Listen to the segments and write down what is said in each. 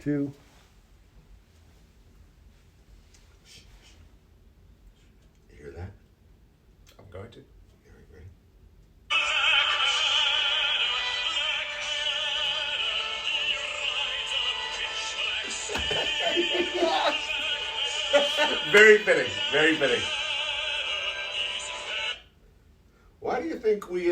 2. You hear that? I'm going to. Ready? Very fitting. Very fitting. Why do you think we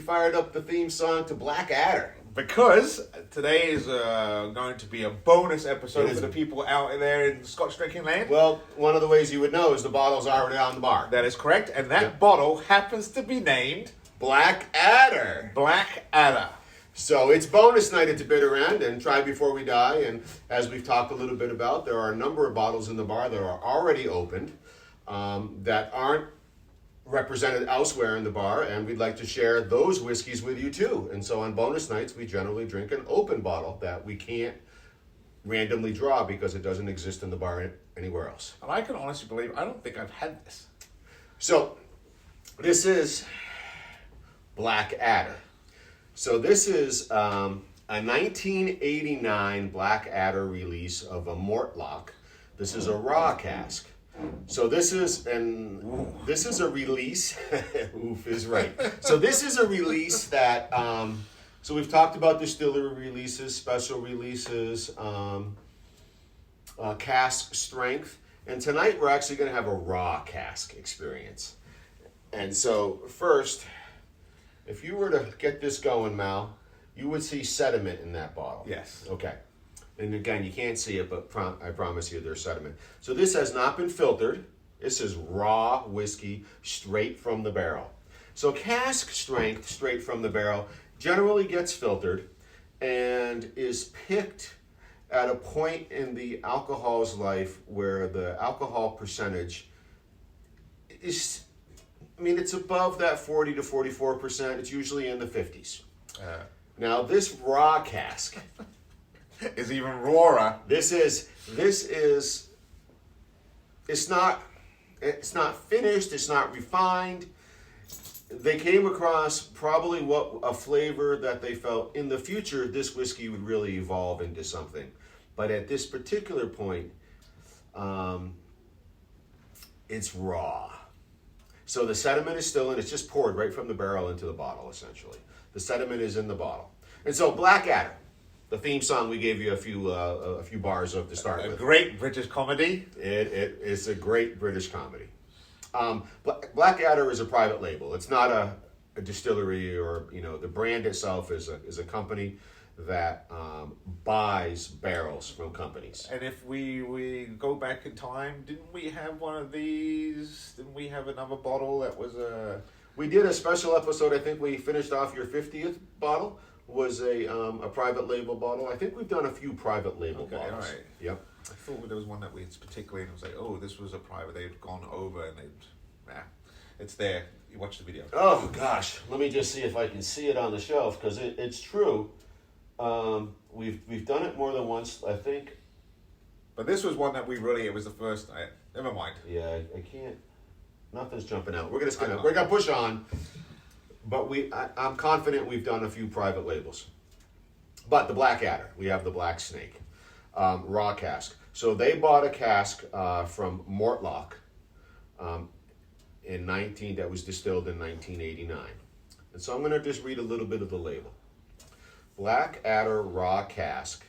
fired up the theme song to Blackadder? Because today is going to be a bonus episode It is. for the people out there in Scotch drinking land. Well, one of the ways you would know is the bottle's already on the bar. That is correct, and that Yep. bottle happens to be named Blackadder. Blackadder. So it's bonus night at the bitter end and try before we die. And as we've talked a little bit about, there are a number of bottles in the bar that are already opened that aren't represented elsewhere in the bar, and we'd like to share those whiskeys with you too. And so on bonus nights, we generally drink an open bottle that we can't randomly draw because it doesn't exist in the bar anywhere else. And I can honestly believe I don't think I've had this. So this is Blackadder. So this is a 1989 Blackadder release of a Mortlach. This is a raw cask. So this is a release. Oof is right. So this is a release that. So we've talked about distillery releases, special releases, cask strength, and tonight we're actually going to have a raw cask experience. And so first, if you were to get this going, Mal, you would see sediment in that bottle. Yes. Okay. And again, you can't see it, but I promise you there's sediment. So this has not been filtered. This is raw whiskey straight from the barrel. So cask strength straight from the barrel generally gets filtered and is picked at a point in the alcohol's life where the alcohol percentage is, it's above that 40 to 44%. It's usually in the 50s. Now this raw cask Is even rawer. It's not finished, it's not refined. They came across probably a flavor that they felt in the future this whiskey would really evolve into something. But at this particular point, it's raw. So the sediment is still in, it's just poured right from the barrel into the bottle, essentially. The sediment is in the bottle. And so Blackadder, the theme song we gave you a few bars of to start A with. great British comedy. It is a great British comedy. Blackadder is a private label. It's not a distillery or, the brand itself is a company that buys barrels from companies. And if we go back in time, didn't we have one of these? Didn't we have another bottle that was a... We did a special episode. I think we finished off your 50th bottle. Was a private label bottle. I think we've done a few private label bottles. All right. Yep. I thought there was one that we particularly, and it was like, oh, this was a private. They'd gone over and it's there. You watch the video. Oh gosh, let me just see if I can see it on the shelf because it's true. We've done it more than once, I think. But this was one that it was the first. Never mind. Yeah, I can't. Nothing's jumping out. We're gonna push on. But I'm confident we've done a few private labels. But the Blackadder, we have the Black Snake, raw cask. So they bought a cask from Mortlach that was distilled in 1989. And so I'm going to just read a little bit of the label. Blackadder raw cask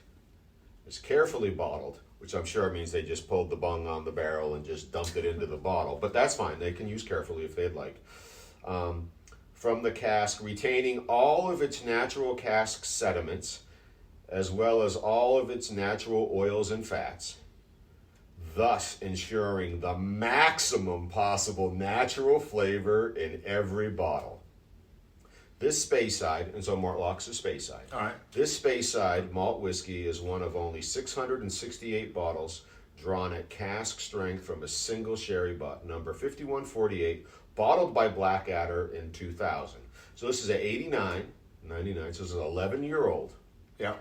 is carefully bottled, which I'm sure means they just pulled the bung on the barrel and just dumped it into the bottle. But that's fine. They can use carefully if they'd like. From the cask, retaining all of its natural cask sediments, as well as all of its natural oils and fats, thus ensuring the maximum possible natural flavor in every bottle. This Speyside, and so Mortlach's a Speyside. All right. This Speyside malt whiskey is one of only 668 bottles drawn at cask strength from a single sherry butt, number 5148, bottled by Blackadder in 2000. So this is an 99, so this is an 11-year-old. Yeah.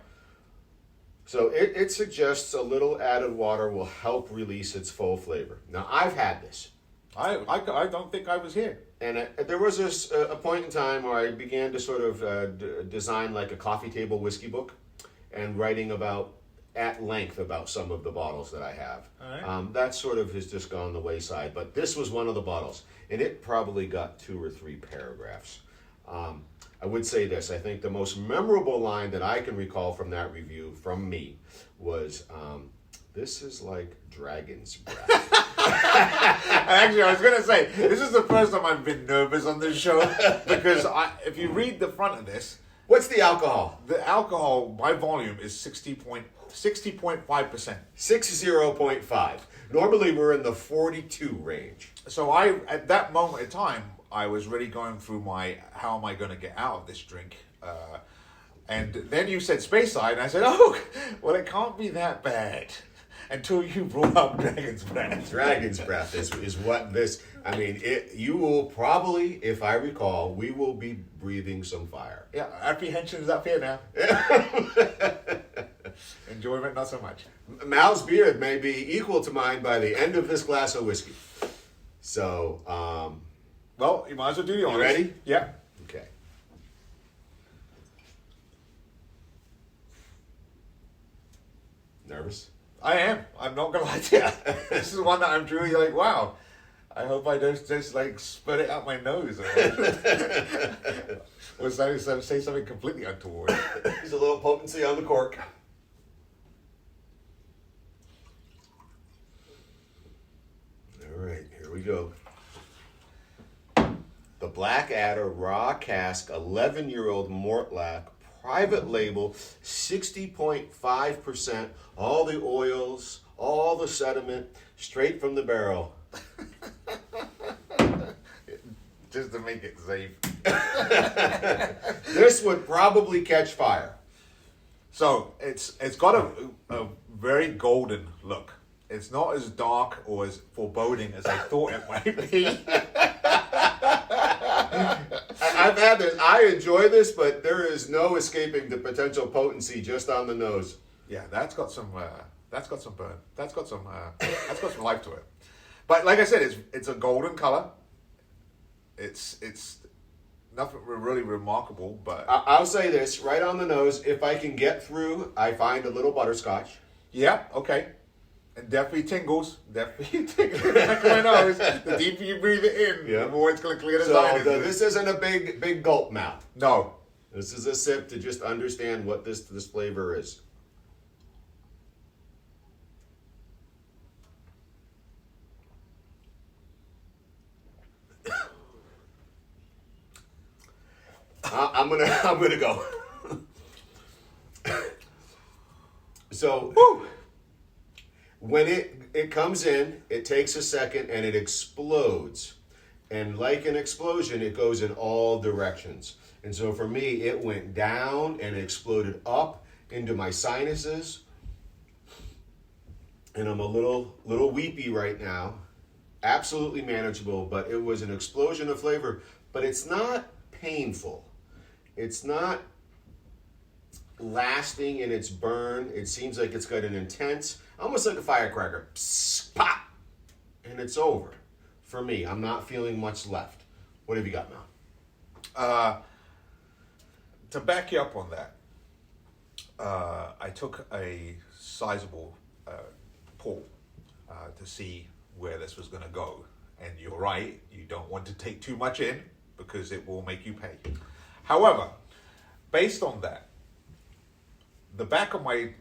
So it suggests a little added water will help release its full flavor. Now, I've had this. I don't think I was here. And there was a point in time where I began to sort of design like a coffee table whiskey book and writing about at length about some of the bottles that I have. All right. That sort of has just gone the wayside, but this was one of the bottles, and it probably got 2 or 3 paragraphs. I would say this, I think the most memorable line that I can recall from that review from me was, this is like dragon's breath. Actually, I was going to say, this is the first time I've been nervous on this show, because if you read the front of this, What's the alcohol? the alcohol by volume is 60.5%. 60.5. Normally we're in the 42 range. So at that moment in time, I was really going through how am I going to get out of this drink? And then you said Speyside, and I said, oh, well, it can't be that bad. Until you brought up Dragon's Breath. Dragon's breath is what this, I mean, you will probably, if I recall, we will be breathing some fire. Yeah, apprehension is up here now. Enjoyment, not so much. Mal's beard may be equal to mine by the end of this glass of whiskey. So, Well, you might as well do the honors. ready? Yeah. okay. Nervous? I am. I'm not going to lie to you. This is one that I'm truly like, wow. I hope I don't just like spit it out my nose or say something completely untoward. There's a little potency on the cork. All right, here we go. The Blackadder Raw Cask 11-year-old Mortlach private label, 60.5%, all the oils, all the sediment, straight from the barrel. Just to make it safe. This would probably catch fire. So it's got a very golden look. It's not as dark or as foreboding as I thought it might be. I've had this. I enjoy this, but there is no escaping the potential potency just on the nose. Yeah, that's got some burn. That's got some life to it. But like I said, it's a golden color. It's nothing really remarkable, but I'll say this right on the nose. If I can get through, I find a little butterscotch. yeah, okay. And definitely tingles. Definitely tingles in the back of my nose. The deeper you breathe it in, Yeah. the more it's going to clear the So sinuses. this isn't a big gulp mouth. No. This is a sip to just understand what this flavor is. I'm gonna go. So when it comes in, it takes a second and it explodes. And like an explosion, it goes in all directions. And so for me, it went down and exploded up into my sinuses. And I'm a little weepy right now. Absolutely manageable, but it was an explosion of flavor. But it's not painful. It's not lasting in its burn. It seems like it's got an intense, almost like a firecracker. Psst, pop! And it's over. For me, I'm not feeling much left. What have you got now? To back you up on that, I took a sizable pull to see where this was going to go. And you're right, you don't want to take too much in because it will make you pay. However, based on that, the back of my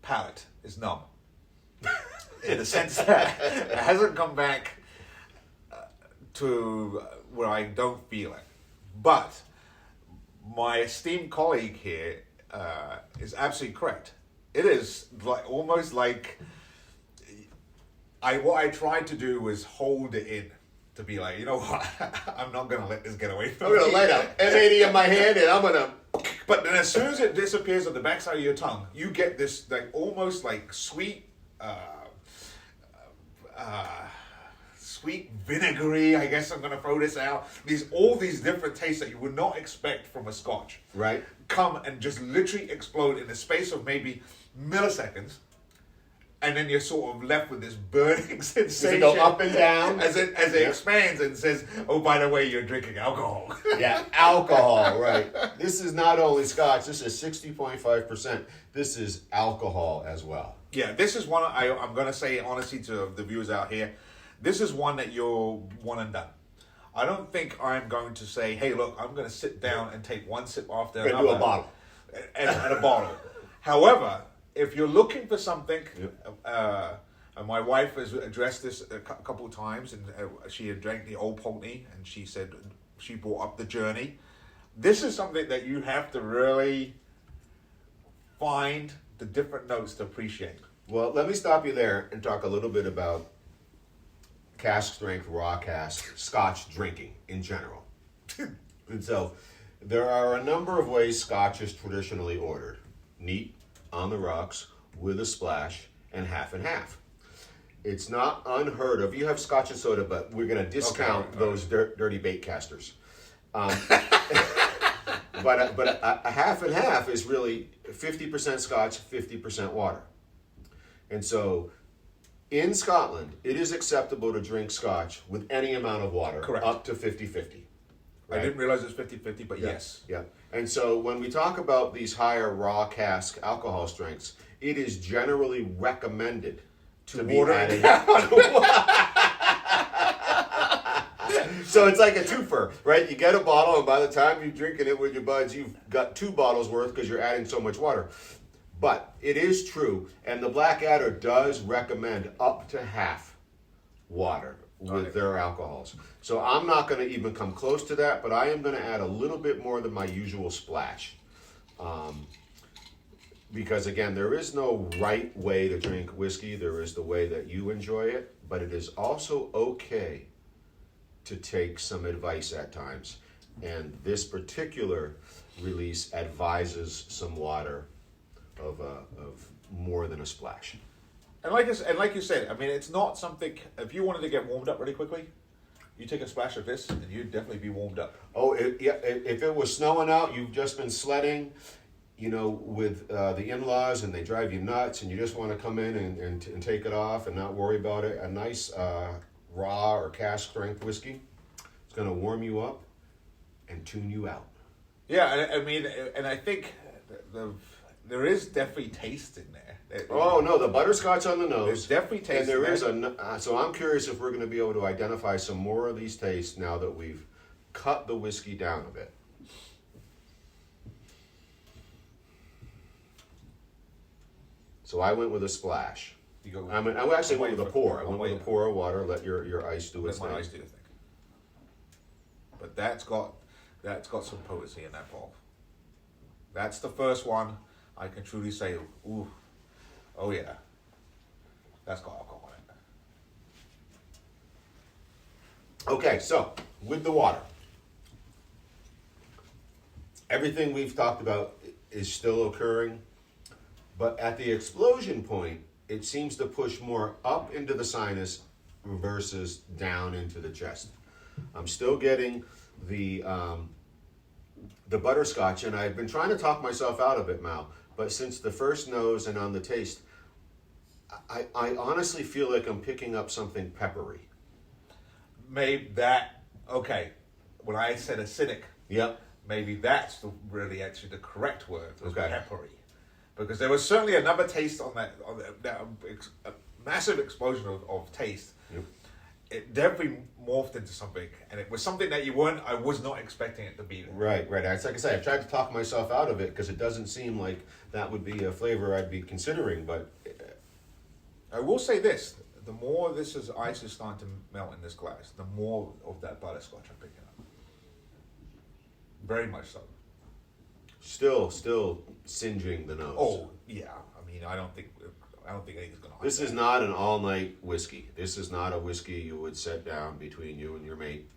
palate is numb. In the sense that it hasn't come back to where I don't feel it. But my esteemed colleague here is absolutely correct. It is like almost like what I tried to do was hold it in to be like, you know what, I'm not going to let this get away from me. I'm going to light up M80 in my hand and I'm going to... But then as soon as it disappears on the backside of your tongue, you get this like almost like sweet, sweet vinegary, I guess I'm going to throw this out. All these different tastes that you would not expect from a Scotch. Right. Come and just literally explode in the space of maybe milliseconds. And then you're sort of left with this burning sensation. Does it go up and down? As it expands and says, oh, by the way, you're drinking alcohol. Yeah, alcohol, right. This is not only Scotch, this is 60.5%. this is alcohol as well. Yeah, this is one I'm going to say honestly to the viewers out here. This is one that you're one and done. I don't think I'm going to say, hey, look, I'm going to sit down and take one sip after We're another. gonna do a bottle. And a bottle. However, if you're looking for something, and my wife has addressed this a couple of times, and she had drank the Old Pulteney, and she said she brought up the Journey. This is something that you have to really find the different notes to appreciate. Well, let me stop you there and talk a little bit about cask strength, raw cask, Scotch drinking in general. And so, there are a number of ways Scotch is traditionally ordered. Neat, on the rocks, with a splash, and half and half. It's not unheard of. You have Scotch and soda, but we're going to discount those dirty bait casters. But a half and half is really 50% Scotch, 50% water. And so, in Scotland, it is acceptable to drink Scotch with any amount of water, Correct. up to 50-50. I didn't realize it's 50-50, but yes. Yeah. And so when we talk about these higher raw cask alcohol strengths, it is generally recommended to be water added. So it's like a twofer, right? You get a bottle, and by the time you're drinking it with your buds, you've got 2 bottles worth because you're adding so much water. But it is true, and the Blackadder does recommend up to half water with their alcohols. So I'm not going to even come close to that, but I am going to add a little bit more than my usual splash. Because again, there is no right way to drink whiskey. There is the way that you enjoy it, but it is also okay to take some advice at times. And this particular release advises some water of more than a splash. And like you said, I mean, it's not something. If you wanted to get warmed up really quickly, you take a splash of this, and you'd definitely be warmed up. Oh, if it was snowing out, you've just been sledding, with the in-laws, and they drive you nuts, and you just want to come in and take it off and not worry about it. A nice raw or cask strength whiskey, it's going to warm you up and tune you out. Yeah, I mean, and I think there is definitely taste in there. Oh no, the butterscotch on the nose. There's definitely taste. And there in is there. so I'm curious if we're going to be able to identify some more of these tastes now that we've cut the whiskey down a bit. So I went with a splash. I actually went with a pour. I went with a pour of water. Let your ice do its thing. Let my ice do the thing. But that's got some potency in that bottle. That's the first one I can truly say, ooh, oh yeah, that's got alcohol in it. Okay, so with the water, everything we've talked about is still occurring, but at the explosion point, it seems to push more up into the sinus versus down into the chest. I'm still getting the butterscotch, and I've been trying to talk myself out of it, Mal, but since the first nose and on the taste, I honestly feel like I'm picking up something peppery. Maybe that, okay, when I said acidic, Yep. maybe that's really actually the correct word, was Okay. peppery. Because there was certainly another taste on that a massive explosion of taste. Yep. It definitely morphed into something, and it was something that I was not expecting it to be. Right. It's like I say, I've tried to talk myself out of it because it doesn't seem like that would be a flavor I'd be considering, but I will say this, the more ice is starting to melt in this glass, the more of that butterscotch I'm picking up. Very much so. still singeing the nose. Oh, yeah. I mean, I don't think anything's going to This is not an all-night whiskey. This is not a whiskey you would set down between you and your mate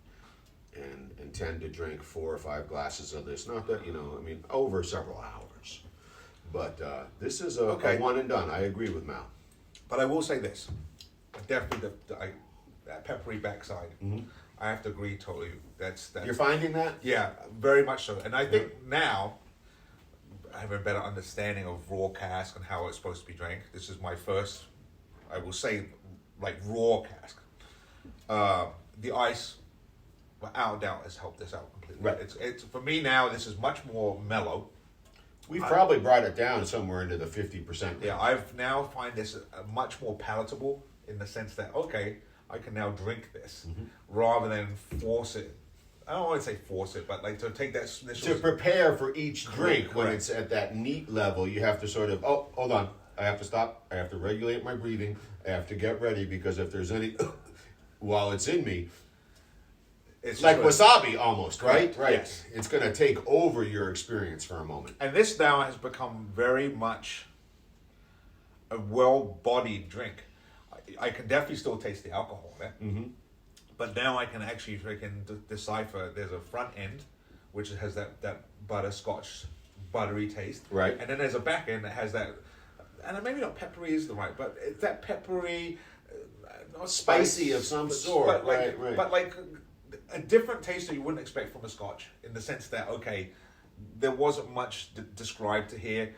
and tend to drink 4 or 5 glasses of this. Not that, over several hours. But this is a one and done. I agree with Mal. But I will say this. Definitely that peppery backside. Mm-hmm. I have to agree totally. That's You're finding that? Yeah, very much so. And I think now I have a better understanding of raw cask and how it's supposed to be drank. This is my first, I will say, like raw cask. The ice, without doubt, has helped this out completely. Right. It's for me now. This is much more mellow. We've probably brought it down somewhere into the 50%. Yeah, I've now find this much more palatable in the sense that, okay, I can now drink this rather than force it. I don't want to say force it, but like to take that initial... To prepare for each drink, when correct. it's at that neat level, you have to sort of, oh, hold on, I have to stop, I have to regulate my breathing, I have to get ready, because if there's any, while it's in me, It's like good. wasabi almost, right? Correct, Right. yes. It's going to take over your experience for a moment. And this now has become very much a well-bodied drink. I can definitely still taste the alcohol there. But now I can actually decipher, there's a front end, which has that butterscotch, buttery taste. Right. And then there's a back end that has that, and maybe not peppery is the right, but it's that peppery, not Spicy spice, of some but- sort, but like, right, right. But like a different taste that you wouldn't expect from a Scotch, in the sense that, okay, there wasn't much described to here.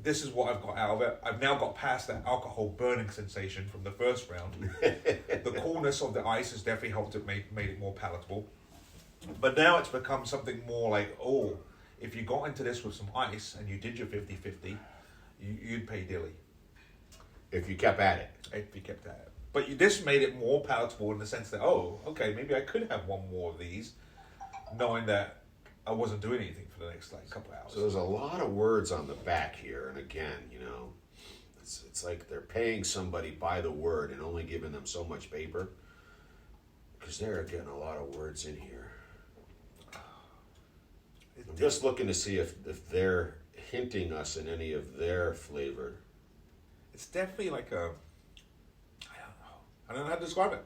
This is what I've got out of it. I've now got past that alcohol burning sensation from the first round. The coolness of the ice has definitely helped it made it more palatable. But now it's become something more like, oh, if you got into this with some ice and you did your 50-50, you'd pay dearly If you kept at it. if you kept at it. But this made it more palatable in the sense that, oh, okay, maybe I could have one more of these, knowing that I wasn't doing anything for the next couple hours. So there's a lot of words on the back here, and again, it's like they're paying somebody by the word and only giving them so much paper, because they're getting a lot of words in here. I'm just looking to see if they're hinting us in any of their flavor. It's definitely like a, I don't know how to describe it.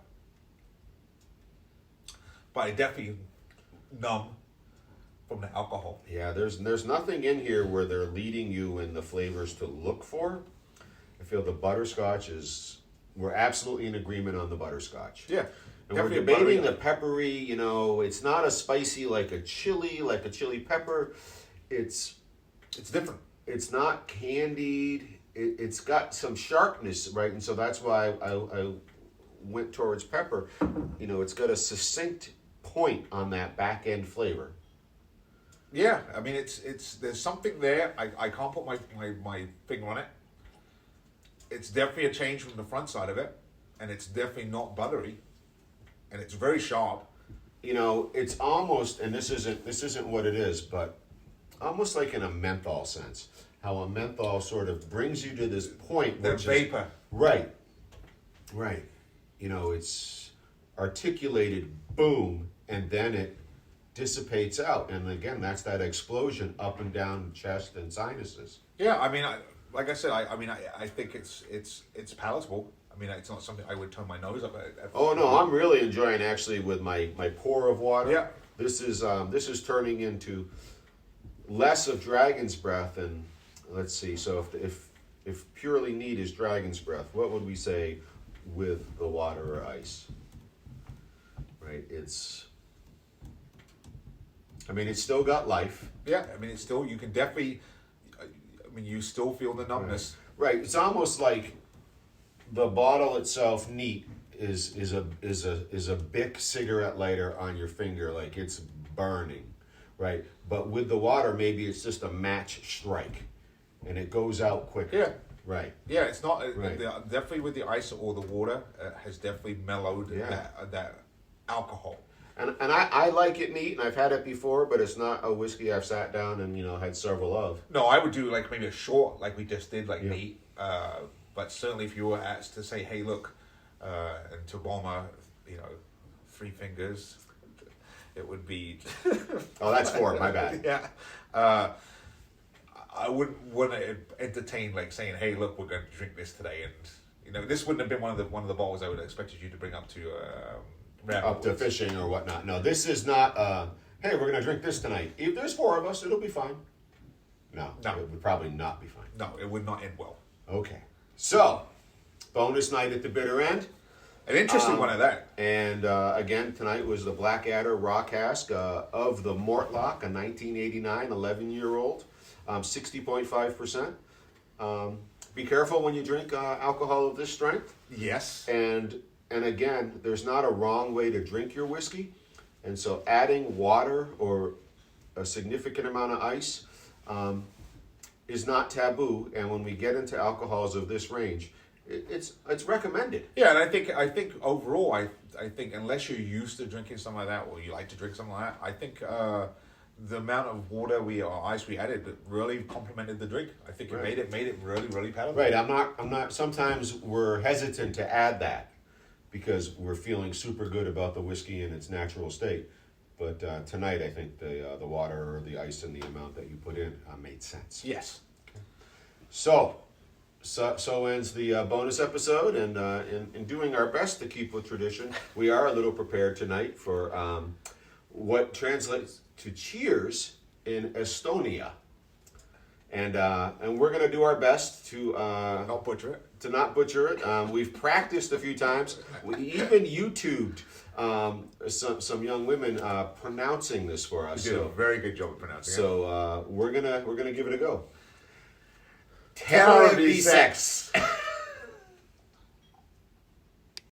But it definitely numb from the alcohol. Yeah, there's nothing in here where they're leading you in the flavors to look for. I feel the butterscotch we're absolutely in agreement on the butterscotch. Yeah. And we're debating the peppery, it's not a spicy like a chili pepper. It's different. It's not candied. It's got some sharpness, right? And so that's why I went towards pepper. It's got a succinct point on that back end flavor. Yeah, I mean, it's there's something there. I can't put my finger on it. It's definitely a change from the front side of it, and it's definitely not buttery, and it's very sharp. It's almost, and this isn't what it is, but almost like in a menthol sense. How a menthol sort of brings you to this point, The which vapor. Right. It's articulated, boom, and then it dissipates out, and again, that's that explosion up and down chest and sinuses. Yeah, I mean, like I said, I think it's palatable. I mean, it's not something I would turn my nose up at. Oh no, I'm really enjoying actually with my pour of water. Yeah. This is turning into less of dragon's breath, and let's see. So if purely neat is dragon's breath, what would we say with the water or ice? Right. It's still got life. Yeah, I mean, it's still, you can definitely, you still feel the numbness. Right. It's almost like the bottle itself, neat, is a Bic cigarette lighter on your finger, like it's burning, right? But with the water, maybe it's just a match strike, and it goes out quicker. Yeah. Right. Yeah, it's not, Right. definitely with the ice or the water, has definitely mellowed Yeah. that alcohol. And I like it neat, and I've had it before, but it's not a whiskey I've sat down and had several of. No, I would do like maybe a short, like we just did, like Yeah. neat. But certainly, if you were asked to say, "Hey, look," and to Bomber, 3 fingers, it would be. Oh, that's 4. My bad. Yeah, I wouldn't want to entertain like saying, "Hey, look, we're going to drink this today," and this wouldn't have been one of the bottles I would have expected you to bring up to. Up to fishing or whatnot. No, this is not. Hey, we're gonna drink this tonight. If there's 4 of us, it'll be fine. No, it would probably not be fine. No, it would not end well. Okay, so bonus night at the bitter end. An interesting one of that. And again, tonight was the Blackadder Raw Cask of the Mortlach, a 1989 11-year-old, 60.5%. Be careful when you drink alcohol of this strength. Yes. And again, there's not a wrong way to drink your whiskey. And so adding water or a significant amount of ice is not taboo, and when we get into alcohols of this range, it's recommended. Yeah, and I think overall, I think unless you're used to drinking something like that, or you like to drink something like that, I think the amount of water or ice we added really complemented the drink. I think it made it really, really palatable. Right. I'm not. Sometimes we're hesitant to add that because we're feeling super good about the whiskey in its natural state. But tonight, I think the water or the ice and the amount that you put in made sense. Yes. So ends the bonus episode, and in doing our best to keep with tradition, we are a little prepared tonight for what translates to cheers in Estonia, and we're going to do our best to Not butcher it. to not butcher it. We've practiced a few times. We even YouTubed some young women pronouncing this for us. You did a very good job of pronouncing it. So we're gonna give it a go. Terror Terror sex.